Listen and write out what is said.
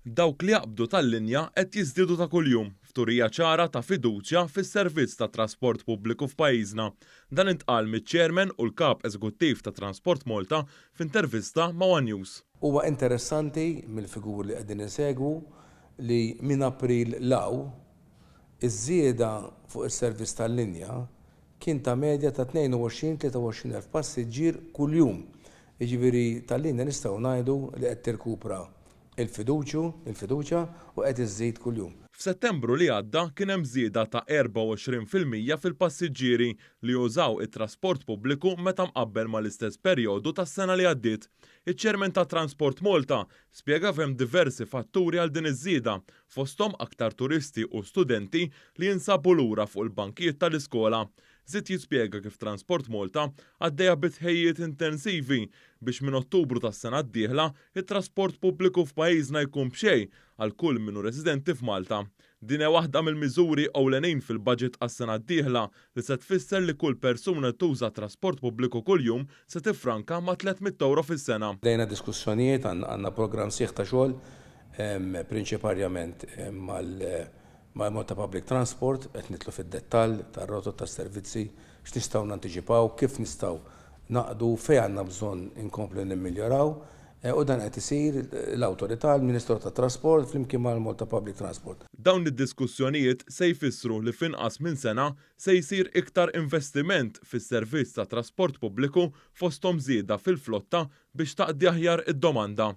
Dawk li jaqbdu tal-linja qed jiżdiedu ta' kuljum f'turija ċara ta' fiduċja fis-servizz tat trasport pubbliku f'pajjiżna. Dan intqal miċ-Chairman u l-Kap Eżekuttiv ta' Transport Malta f'intervista ma' One News. Huwa interessanti mill-figur li qegħdin insegwu li minn April law iż-żieda fuq is-servizz tal-linja kien ta' medja ta' 22-23,000 passiġġier kuljum. Jiġifieri tal-linja nistgħu ngħidu li qed tirkupra il-fiduċja u qed iżżid kuljum. F'Settembru li għadda kien hemm żieda ta' 24% fil-passiġġieri li jużaw it-trasport pubbliku meta mqabbel mal-istess perjodu tas-sena li għaddiet. Iċ-Chairman ta' Transport Malta spjega f'hemm diversi fatturi għal din iż-żieda, fosthom aktar turisti u studenti li jinsabu lura fuq il-bankijiet tal-iskola. Żied jispjega kif Transport Malta għaddejja bitħejjiet intensivi biex minn Ottubru tas-sena d-dieħla it-trasport pubbliku f'pajjiżna jkun b'xejn għal kull minnu residenti f'Malta. Din hija waħda mill-miżuri ewlenin fil-budget għas-sena d-dieħla li se tfisser li kull persuna tuża trasport pubbliku kuljum se tifranka ma' 300 euro fis-sena. Dejna diskussjonijiet għandna programm sieħ ta' xogħol prinċipalment mal-Malta Public Transport qed nitlu fid-dettall tar-rotot tas-servizzi x'nistgħu nantiċipaw, kif nistgħu naqdu fejn għandna bżonn inkomplu nimmigljoraw u dan qed isir l-awtorità l-Ministru tat-Trasport flimkien mal-Malta Public Transport. Dawn id-diskussjonijiet se jfissru li f'inqas minn sena se jsir iktar investiment fis-servizz ta' trasport pubbliku fosthom żieda fil-flotta biex taqdi aħjar id-domanda.